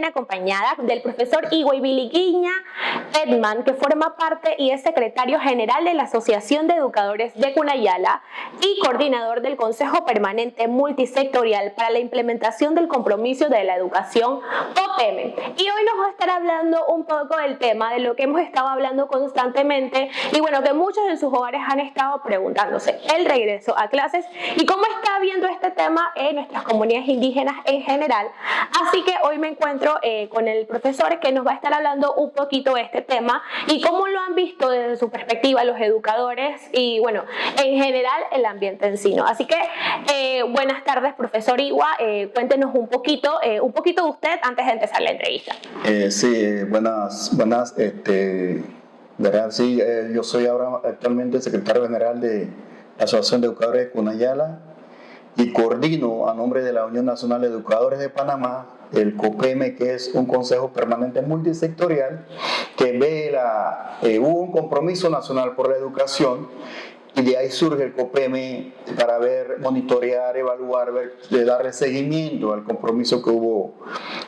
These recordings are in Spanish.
viene acompañada del profesor Igüey Viliguiña Edman, que forma parte y es secretario general de la Asociación de Educadores de Cunayala y coordinador del Consejo Permanente Multisectorial para la Implementación del Compromiso de la Educación, COPEME. Y hoy nos va a estar hablando un poco del tema de lo que hemos estado hablando constantemente y bueno, que muchos en sus hogares han estado preguntándose, el regreso a clases y cómo está viendo este tema en nuestras comunidades indígenas en general. Así que hoy me encuentro con el profesor que nos va a estar hablando un poquito de este tema y cómo lo han visto desde su perspectiva los educadores y bueno, en general el ambiente en sí, ¿no? Así que buenas tardes, profesor Igua, cuéntenos un poquito de usted antes de empezar la entrevista. Sí, buenas, ¿verdad? Sí, yo soy ahora actualmente secretario general de la Asociación de Educadores de Cunayala y coordino a nombre de la Unión Nacional de Educadores de Panamá el COPEME, que es un consejo permanente multisectorial que hubo un compromiso nacional por la educación y de ahí surge el COPEME para monitorear, evaluar, darle seguimiento al compromiso que hubo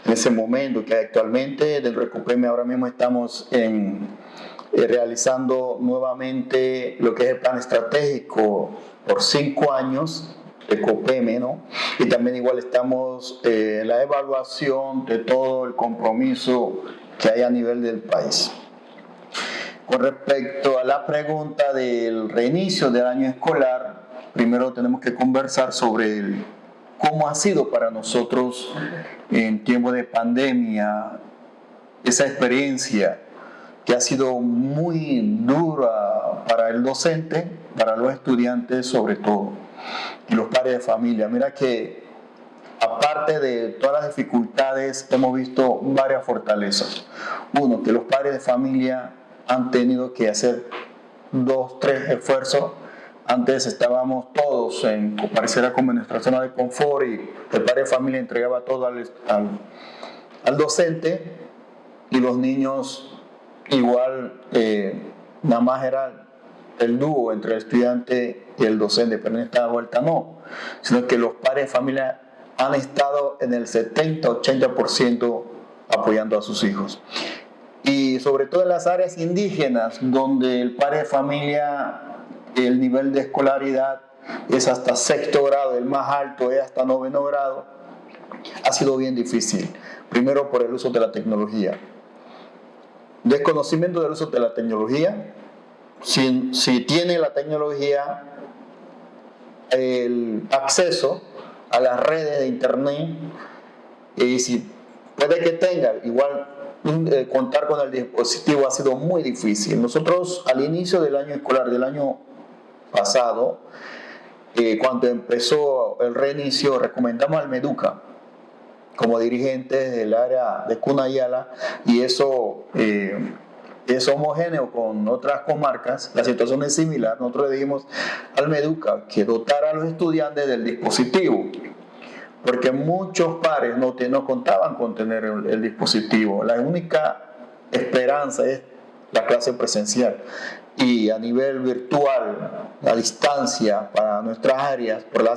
en ese momento, que actualmente dentro del COPEME ahora mismo estamos realizando nuevamente lo que es el plan estratégico por 5 años de COPEME, ¿no? Y también igual estamos en la evaluación de todo el compromiso que hay a nivel del país. Con respecto a la pregunta del reinicio del año escolar, primero tenemos que conversar sobre cómo ha sido para nosotros en tiempo de pandemia esa experiencia que ha sido muy dura para el docente, para los estudiantes sobre todo, y los padres de familia. Mira que aparte de todas las dificultades, hemos visto varias fortalezas. Uno, que los padres de familia han tenido que hacer 2, 3 esfuerzos. Antes estábamos todos pareciera como en nuestra zona de confort y el padre de familia entregaba todo al docente y los niños igual, nada más era el dúo entre el estudiante y el docente, pero en esta vuelta no, sino que los padres de familia han estado en el 70-80% apoyando a sus hijos. Y sobre todo en las áreas indígenas, donde el padre de familia, el nivel de escolaridad es hasta 6º grado, el más alto es hasta 9º grado, ha sido bien difícil. Primero por el uso de la tecnología. Desconocimiento del uso de la tecnología. Si tiene la tecnología, el acceso a las redes de internet, y si puede que tenga, igual contar con el dispositivo ha sido muy difícil. Nosotros al inicio del año escolar del año pasado, cuando empezó el reinicio, recomendamos al MEDUCA como dirigentes del área de Cunayala, y eso es homogéneo con otras comarcas, la situación es similar. Nosotros le dijimos al MEDUCA que dotara a los estudiantes del dispositivo, porque muchos padres no contaban con tener el dispositivo. La única esperanza es la clase presencial, y a nivel virtual, a distancia para nuestras áreas, por la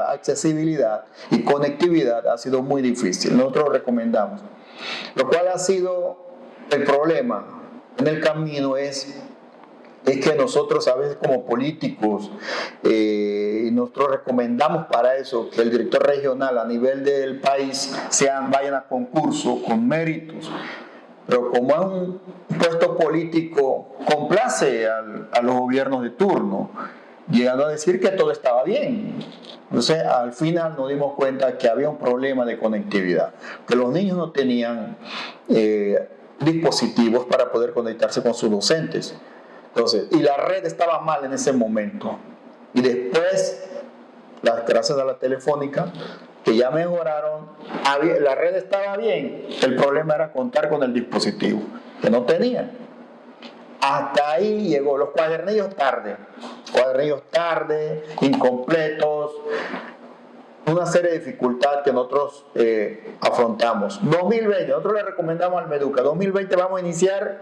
accesibilidad y conectividad ha sido muy difícil. Nosotros lo recomendamos. Lo cual ha sido el problema en el camino es que nosotros a veces como políticos, nosotros recomendamos para eso que el director regional a nivel del país vayan a concurso con méritos, pero como es un puesto político, complace a los gobiernos de turno, llegando a decir que todo estaba bien. Entonces al final nos dimos cuenta que había un problema de conectividad, que los niños no tenían dispositivos para poder conectarse con sus docentes. Entonces, y la red estaba mal en ese momento. Y después, gracias a la telefónica, que ya mejoraron, la red estaba bien. El problema era contar con el dispositivo, que no tenían. Hasta ahí llegó los cuadernillos tarde, incompletos, una serie de dificultades que nosotros afrontamos. 2020, nosotros le recomendamos al MEDUCA, 2020 vamos a iniciar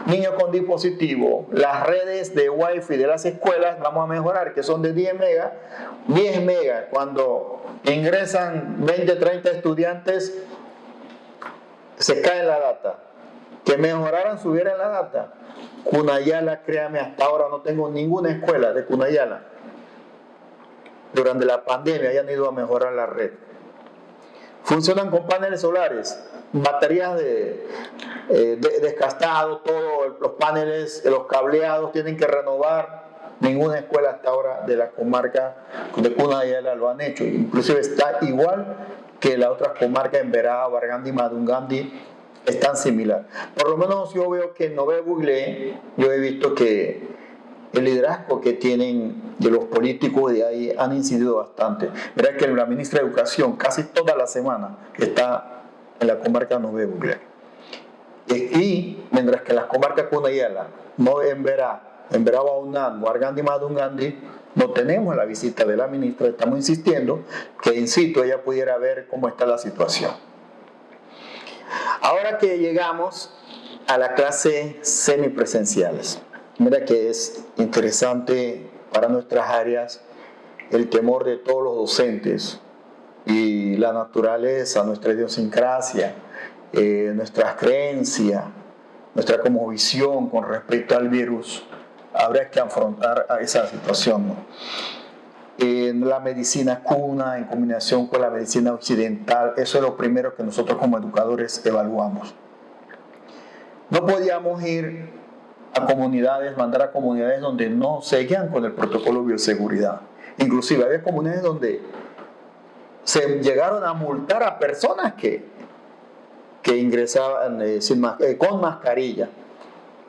niños con dispositivo. Las redes de Wi-Fi de las escuelas vamos a mejorar, que son de 10 megas. Cuando ingresan 20, 30 estudiantes, se cae en la data. Que mejoraran, subieran la data. Cunayala, créame, hasta ahora no tengo ninguna escuela de Cunayala. Durante la pandemia hayan ido a mejorar la red. Funcionan con paneles solares, baterías desgastados, todos los paneles, los cableados tienen que renovar. Ninguna escuela hasta ahora de la comarca de Cunayala lo han hecho. Inclusive está igual que las otras comarcas en Verá, Bargandi, Madungandi, están similar. Por lo menos yo veo que en Nové Buglé, yo he visto que el liderazgo que tienen de los políticos de ahí han incidido bastante. Verá que la ministra de Educación casi toda la semana está en la comarca de Nové Buglé. Y mientras que las comarcas Cunayala, no en Verá Baunán, Bargandi, Madungandi, no tenemos la visita de la ministra. Estamos insistiendo que in situ ella pudiera ver cómo está la situación. Ahora que llegamos a la clase semipresenciales, mira que es interesante para nuestras áreas el temor de todos los docentes y la naturaleza, nuestra idiosincrasia, nuestras creencias, nuestra cosmovisión con respecto al virus. Habrá que afrontar a esa situación, ¿no? En la medicina cuna, en combinación con la medicina occidental, eso es lo primero que nosotros como educadores evaluamos. No podíamos ir a comunidades, mandar a comunidades donde no seguían con el protocolo de bioseguridad. Inclusive había comunidades donde se llegaron a multar a personas que ingresaban con mascarilla.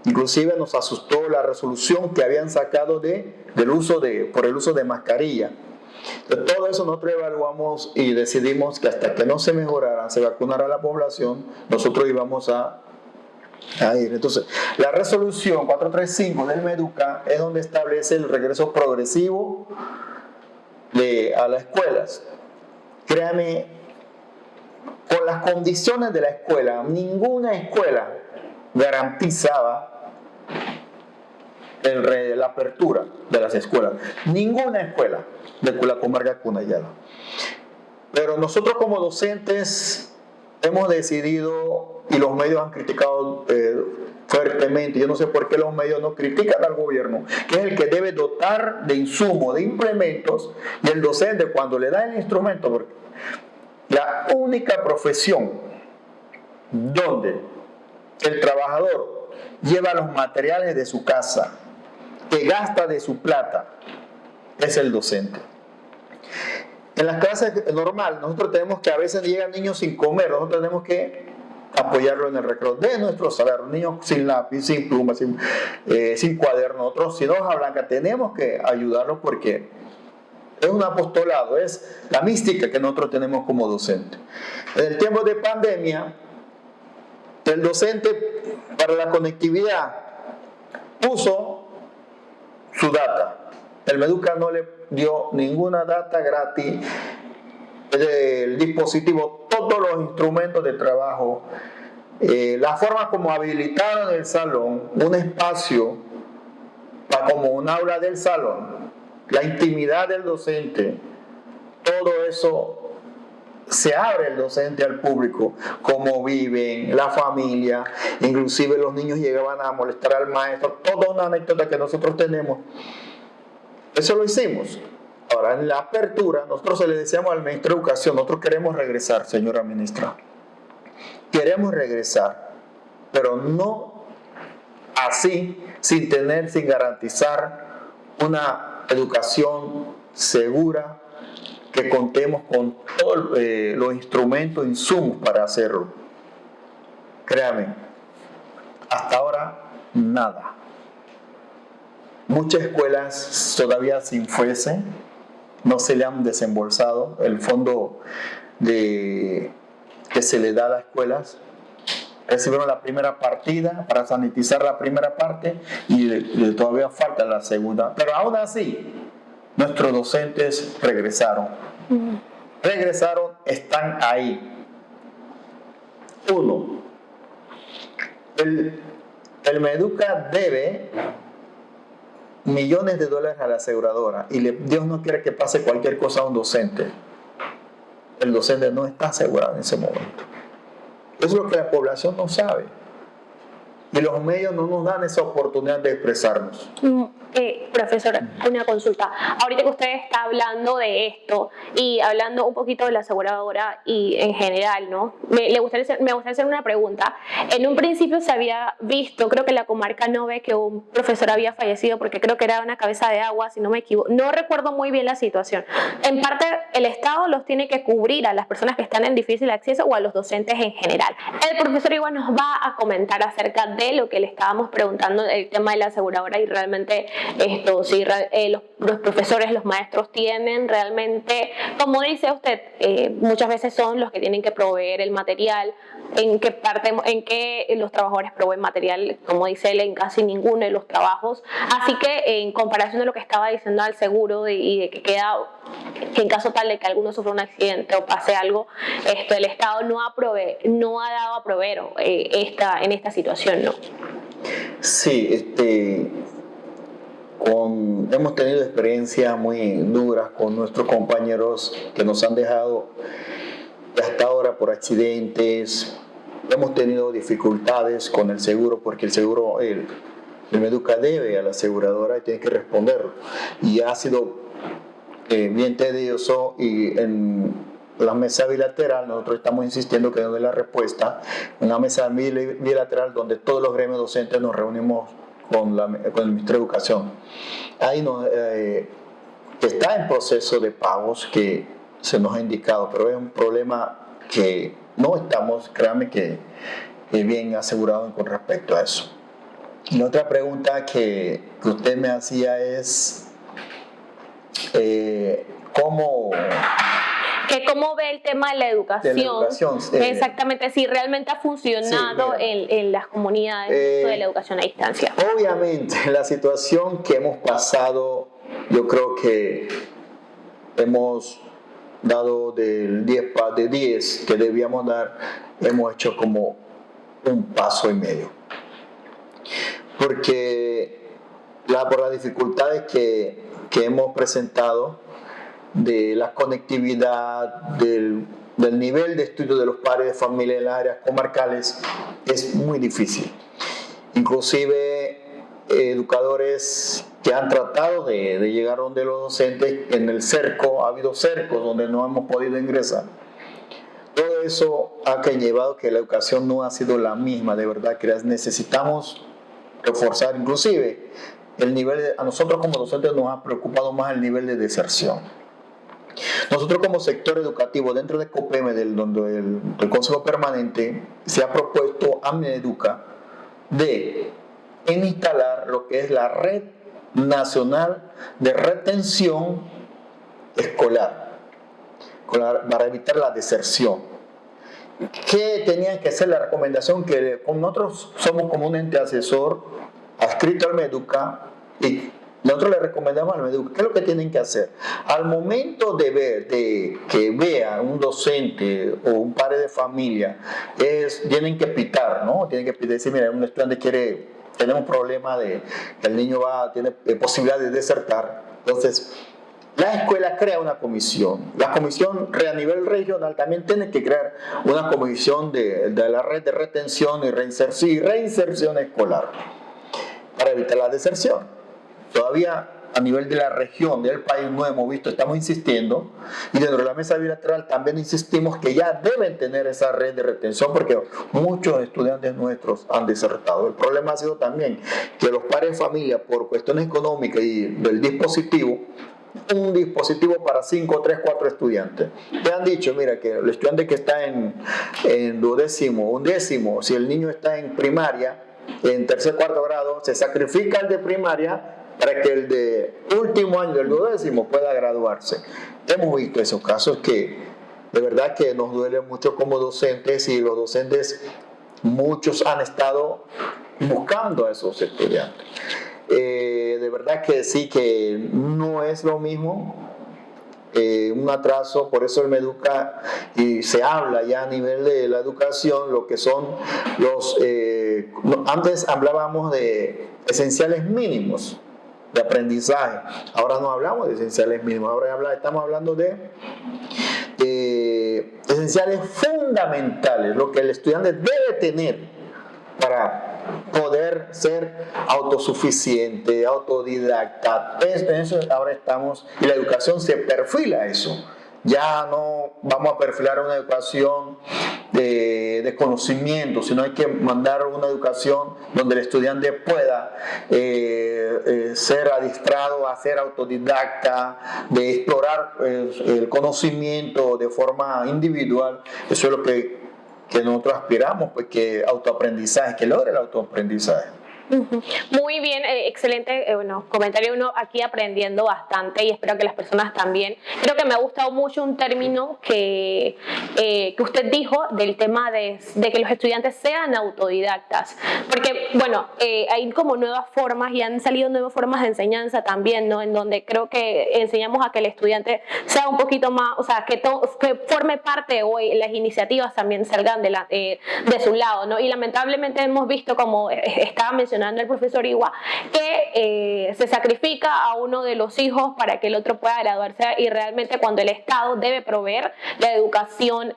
Inclusive nos asustó la resolución que habían sacado por el uso de mascarilla. Entonces, todo eso nosotros evaluamos y decidimos que hasta que no se mejorara, se vacunara a la población, nosotros íbamos a ir. Entonces, la resolución 435 del MEDUCA es donde establece el regreso progresivo a las escuelas. Créame, con las condiciones de la escuela, ninguna escuela garantizaba la apertura de las escuelas. Ninguna escuela de la comarca Cunayala. Pero nosotros como docentes hemos decidido, y los medios han criticado fuertemente, yo no sé por qué los medios no critican al gobierno, que es el que debe dotar de insumos, de implementos, y el docente cuando le da el instrumento, porque la única profesión donde el trabajador lleva los materiales de su casa, que gasta de su plata, es el docente. En las clases normales, nosotros tenemos que a veces llegan niños sin comer, nosotros tenemos que apoyarlo en el recreo de nuestro salario, niños sin lápiz, sin pluma, sin cuaderno, otros sin hoja blanca, tenemos que ayudarlos porque es un apostolado, es la mística que nosotros tenemos como docente. En el tiempo de pandemia, el docente para la conectividad puso su data. El MEDUCA no le dio ninguna data gratis. El dispositivo, todos los instrumentos de trabajo, la forma como habilitaron el salón, un espacio como un aula del salón, la intimidad del docente, todo eso se abre el docente al público, cómo viven, la familia, inclusive los niños llegaban a molestar al maestro, toda una anécdota que nosotros tenemos. Eso lo hicimos. Ahora, en la apertura, nosotros le decíamos al ministro de Educación, nosotros queremos regresar, señora ministra. Queremos regresar, pero no así, sin garantizar una educación segura, que contemos con todos los instrumentos, insumos para hacerlo. Créame, hasta ahora nada. Muchas escuelas todavía sin FUESE, no se le han desembolsado el fondo que se le da a las escuelas. Recibieron la primera partida para sanitizar la primera parte y todavía falta la segunda. Pero aún así, nuestros docentes regresaron. Regresaron, están ahí. Uno, el MEDUCA debe millones de dólares a la aseguradora y Dios no quiere que pase cualquier cosa a un docente. El docente no está asegurado en ese momento. Eso es lo que la población no sabe. Y los medios no nos dan esa oportunidad de expresarnos. Profesor, una consulta. Ahorita que usted está hablando de esto y hablando un poquito de la aseguradora y en general, ¿no? Me gustaría hacer una pregunta. En un principio se había visto, creo que en la comarca Nove, que un profesor había fallecido porque creo que era una cabeza de agua, si no me equivoco. No recuerdo muy bien la situación. En parte, el Estado los tiene que cubrir a las personas que están en difícil acceso o a los docentes en general. El profesor igual nos va a comentar acerca de lo que le estábamos preguntando, el tema de la aseguradora y realmente esto, si los profesores, los maestros tienen realmente, como dice usted, muchas veces son los que tienen que proveer el material, en qué los trabajadores proveen material, como dice él, en casi ninguno de los trabajos. Así que en comparación de lo que estaba diciendo al seguro y de que en caso tal de que alguno sufra un accidente o pase algo, el Estado no ha dado a proveer en esta situación, ¿no? Sí, hemos tenido experiencias muy duras con nuestros compañeros que nos han dejado hasta ahora por accidentes. Hemos tenido dificultades con el seguro porque el seguro, el Meduca debe a la aseguradora y tiene que responderlo. Y ha sido bien tedioso, y en la mesa bilateral nosotros estamos insistiendo que nos dé la respuesta. Una mesa bilateral donde todos los gremios docentes nos reunimos con el Ministerio de Educación. Ahí está en proceso de pagos que se nos ha indicado, pero es un problema que no estamos, créanme que bien asegurados con respecto a eso. Y la otra pregunta que usted me hacía es ¿cómo ve el tema de la educación? Exactamente, si realmente ha funcionado en las comunidades de la educación a distancia. Obviamente, la situación que hemos pasado, yo creo que hemos dado del 10 que debíamos dar, hemos hecho como un paso y medio. Porque por las dificultades que hemos presentado, de la conectividad, del nivel de estudio de los padres de familia en las áreas comarcales, es muy difícil. Inclusive educadores que han tratado de llegar donde los docentes, en el cerco, ha habido cercos donde no hemos podido ingresar. Todo eso ha llevado que la educación no ha sido la misma, de verdad que necesitamos reforzar, inclusive a nosotros como docentes nos ha preocupado más el nivel de deserción. Nosotros como sector educativo dentro de COPEME, del Consejo Permanente, se ha propuesto a Mineduca en instalar lo que es la Red Nacional de Retención Escolar para evitar la deserción. ¿Qué tenían que hacer? La recomendación que nosotros somos como un ente asesor adscrito al Meduca, y nosotros le recomendamos al Meduca qué es lo que tienen que hacer. Al momento de que vea un docente o un padre de familia, tienen que pitar, ¿no? Tienen que decir, mira, un estudiante tenemos un problema de que el niño tiene posibilidad de desertar. Entonces, la escuela crea una comisión. La comisión a nivel regional también tiene que crear una comisión de la red de retención y reinserción escolar para evitar la deserción. Todavía a nivel de la región, del país, no hemos visto, estamos insistiendo, y dentro de la mesa bilateral también insistimos que ya deben tener esa red de retención porque muchos estudiantes nuestros han desertado. El problema ha sido también que los padres de familia, por cuestiones económicas y del dispositivo, un dispositivo para 5, 3, 4 estudiantes. Te han dicho, mira, que el estudiante que está en undécimo, si el niño está en primaria, en tercer, cuarto grado, se sacrifica el de primaria para que el de último año del 12º pueda graduarse. Hemos visto esos casos que de verdad que nos duele mucho como docentes, y los docentes, muchos han estado buscando a esos estudiantes. De verdad que sí, que no es lo mismo, un atraso. Por eso el Meduca, y se habla ya a nivel de la educación, lo que son antes hablábamos de esenciales mínimos de aprendizaje, ahora no hablamos de esenciales mínimos, ahora estamos hablando de esenciales fundamentales, lo que el estudiante debe tener para poder ser autosuficiente, autodidacta. En eso ahora estamos, y la educación se perfila a eso. Ya no vamos a perfilar una educación de conocimiento, sino hay que mandar una educación donde el estudiante pueda ser adiestrado a ser autodidacta, de explorar el conocimiento de forma individual. Eso es lo que nosotros aspiramos, pues, que autoaprendizaje, que logre el autoaprendizaje. Muy bien, excelente comentario, uno aquí aprendiendo bastante y espero que las personas también. Creo que me ha gustado mucho un término que usted dijo del tema de que los estudiantes sean autodidactas, porque hay como nuevas formas y han salido nuevas formas de enseñanza también, ¿no? En donde creo que enseñamos a que el estudiante sea un poquito más, o sea, que forme parte hoy, las iniciativas también salgan de su lado, ¿no? Y lamentablemente hemos visto, como estaba mencionando el profesor Igua, que se sacrifica a uno de los hijos para que el otro pueda graduarse, y realmente cuando el Estado debe proveer la educación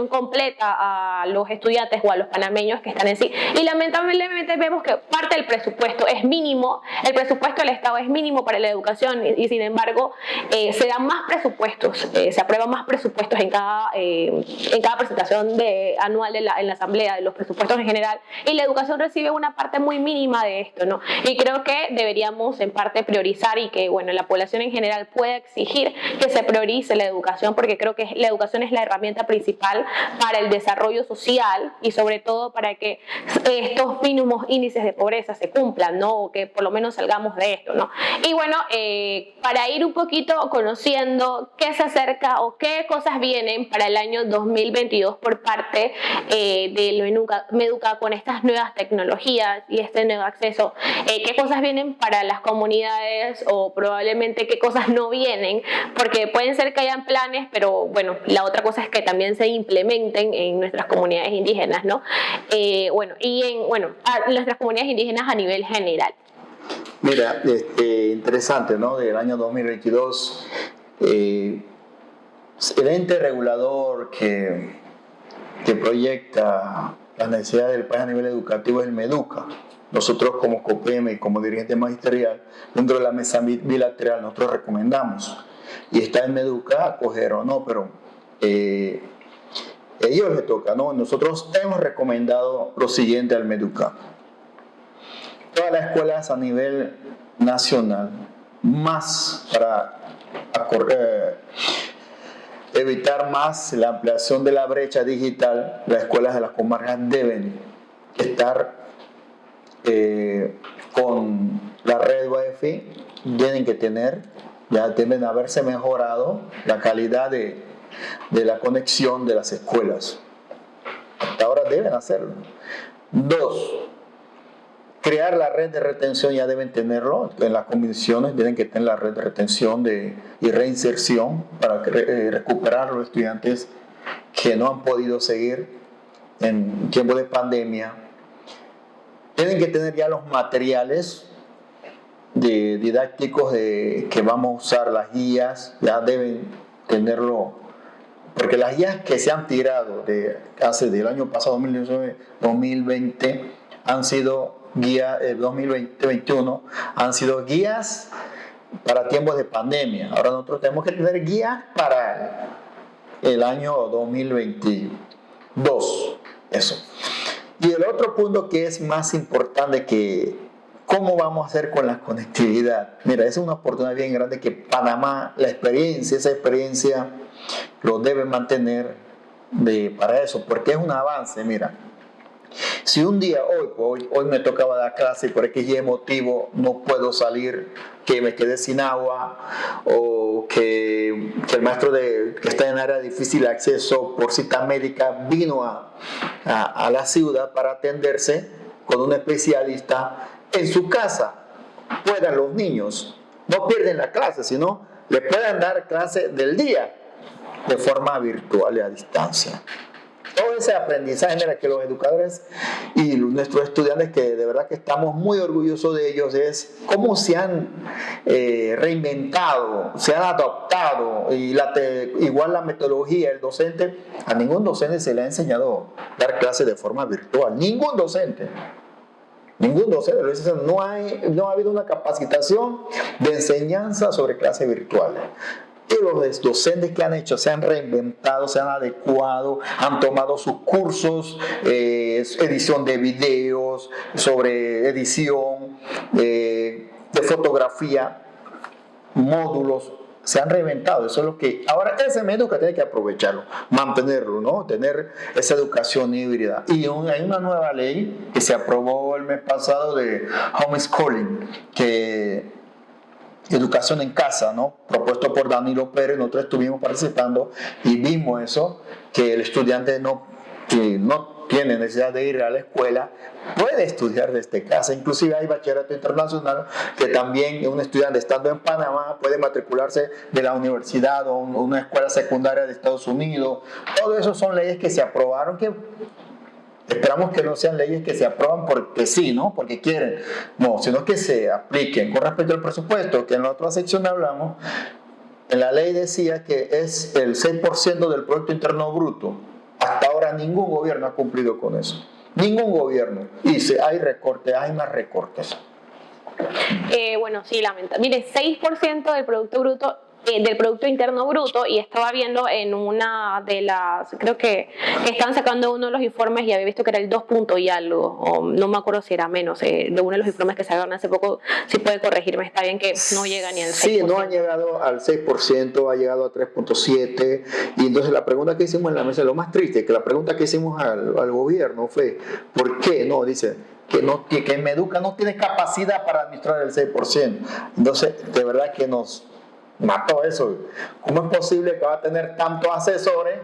completa a los estudiantes o a los panameños que están en sí. Y lamentablemente vemos que parte del presupuesto es mínimo, el presupuesto del Estado es mínimo para la educación, y sin embargo se dan más presupuestos, se aprueban más presupuestos en cada presentación anual en la asamblea de los presupuestos en general, y la educación recibe una parte muy mínima de esto, ¿no? Y creo que deberíamos en parte priorizar, y que la población en general pueda exigir que se priorice la educación, porque creo que la educación es la herramienta principal para el desarrollo social y sobre todo para que estos mínimos índices de pobreza se cumplan, ¿no? O que por lo menos salgamos de esto, ¿no? Y para ir un poquito conociendo qué se acerca o qué cosas vienen para el año 2022 por parte de Meduca con estas nuevas tecnologías y este nuevo acceso, qué cosas vienen para las comunidades o probablemente qué cosas no vienen, porque pueden ser que hayan planes, pero la otra cosa es que también se implementen en nuestras comunidades indígenas, ¿no? Nuestras comunidades indígenas a nivel general. Mira, interesante, ¿no? Del año 2022, el ente regulador que proyecta las necesidades del país a nivel educativo es el Meduca. Nosotros como COPEME y como dirigente magisterial, dentro de la mesa bilateral, nosotros recomendamos, y está en Meduca acoger o no, pero a ellos les toca, ¿no? Nosotros hemos recomendado lo siguiente al Meduca: todas las escuelas a nivel nacional, más para evitar más la ampliación de la brecha digital, las escuelas de las comarcas deben estar con la red Wi-Fi, deben haberse mejorado la calidad de la conexión de las escuelas. Hasta ahora deben hacerlo. 2, crear la red de retención, ya deben tenerlo, en las comisiones tienen que tener la red de retención y reinserción para recuperar a los estudiantes que no han podido seguir en tiempo de pandemia. Tienen que tener ya los materiales didácticos que vamos a usar, las guías, ya deben tenerlo, porque las guías que se han tirado del año pasado, 2019-2020, han sido guías 2021, han sido guías para tiempos de pandemia. Ahora nosotros tenemos que tener guías para el año 2022. Eso. Y el otro punto que es más importante, que ¿cómo vamos a hacer con la conectividad? Mira, es una oportunidad bien grande que Panamá, esa experiencia lo debe mantener para eso, porque es un avance. Mira, si un día, hoy me tocaba dar clase y por X motivo no puedo salir, que me quedé sin agua, o que el maestro que está en área de difícil acceso por cita médica vino a la ciudad para atenderse con un especialista en su casa, puedan los niños, no pierden la clase, sino le puedan dar clase del día de forma virtual y a distancia. todo ese aprendizaje, mira, que los educadores y nuestros estudiantes, que de verdad que estamos muy orgullosos de ellos, es cómo se han reinventado, se han adaptado, y igual la metodología, el docente, a ningún docente se le ha enseñado a dar clases de forma virtual, ningún docente. Ningún docente, no ha habido una capacitación de enseñanza sobre clases virtuales. Y los docentes que han hecho se han reinventado, se han adecuado, han tomado sus cursos, edición de videos, sobre edición, de fotografía, módulos, se han reinventado. Eso es lo que ahora ese Meduca tiene que aprovecharlo, mantenerlo, ¿no? Tener esa educación híbrida. Y hay una nueva ley que se aprobó el mes pasado de homeschooling, que educación en casa, ¿no? Propuesto por Danilo Pérez. Nosotros estuvimos participando y vimos eso, que el estudiante que no tiene necesidad de ir a la escuela puede estudiar desde casa. Inclusive hay bachillerato internacional que también un estudiante estando en Panamá puede matricularse de la universidad o una escuela secundaria de Estados Unidos. Todo eso son leyes que se aprobaron, que esperamos que no sean leyes que se aprueban porque sí, ¿no? Porque quieren. No, sino que se apliquen. Con respecto al presupuesto, que en la otra sección hablamos, en la ley decía que es el 6% del Producto Interno Bruto. Hasta ahora ningún gobierno ha cumplido con eso. Ningún gobierno. Y hay recortes, hay más recortes. Bueno, sí, lamento. Mire, 6% del Producto Bruto, del Producto Interno Bruto, y estaba viendo en una de las, creo que están sacando uno de los informes y había visto que era el 2 punto y algo, o no me acuerdo si era menos, de uno de los informes que sacaron hace poco. Si puede corregirme, está bien que no llega ni al 6%. Sí, no ha llegado al 6%, ha llegado a 3.7%, y entonces la pregunta que hicimos en la mesa, lo más triste, que la pregunta que hicimos al gobierno fue, ¿por qué no? Dice, que Meduca no tiene capacidad para administrar el 6%. Entonces, de verdad que nos mató eso. ¿Cómo es posible que va a tener tantos asesores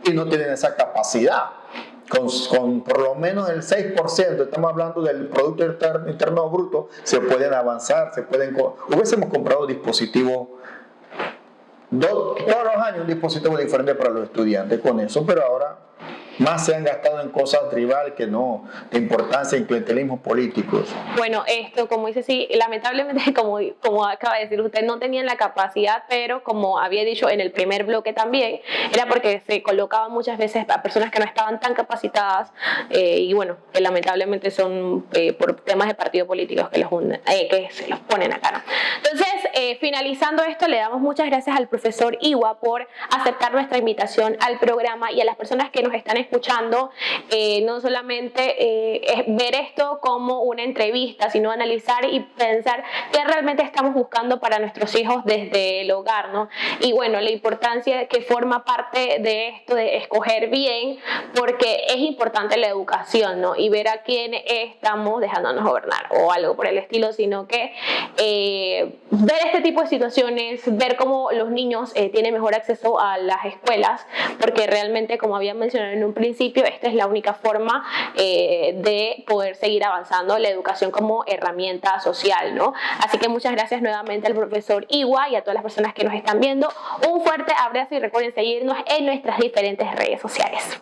y no tienen esa capacidad? Con por lo menos el 6%, estamos hablando del Producto Interno Bruto, se pueden avanzar, hubiésemos comprado dispositivos, todos los años un dispositivo diferente para los estudiantes con eso, pero ahora más se han gastado en cosas tribales que no, de importancia en clientelismos políticos. Bueno, esto, como dice, sí, lamentablemente, como acaba de decir usted, no tenían la capacidad, pero como había dicho en el primer bloque también, era porque se colocaban muchas veces a personas que no estaban tan capacitadas, y bueno, que lamentablemente son por temas de partidos políticos que se los ponen acá, ¿no? Entonces, finalizando esto, le damos muchas gracias al profesor Iwa por aceptar nuestra invitación al programa, y a las personas que nos están escuchando, no solamente es ver esto como una entrevista, sino analizar y pensar qué realmente estamos buscando para nuestros hijos desde el hogar, ¿no? Y bueno, la importancia que forma parte de esto de escoger bien, porque es importante la educación, ¿no? Y ver a quién estamos dejándonos gobernar o algo por el estilo, sino que ver este tipo de situaciones, ver cómo los niños tienen mejor acceso a las escuelas, porque realmente, como había mencionado en un principio, esta es la única forma de poder seguir avanzando la educación como herramienta social, ¿no? Así que muchas gracias nuevamente al profesor Iwa y a todas las personas que nos están viendo. Un fuerte abrazo y recuerden seguirnos en nuestras diferentes redes sociales.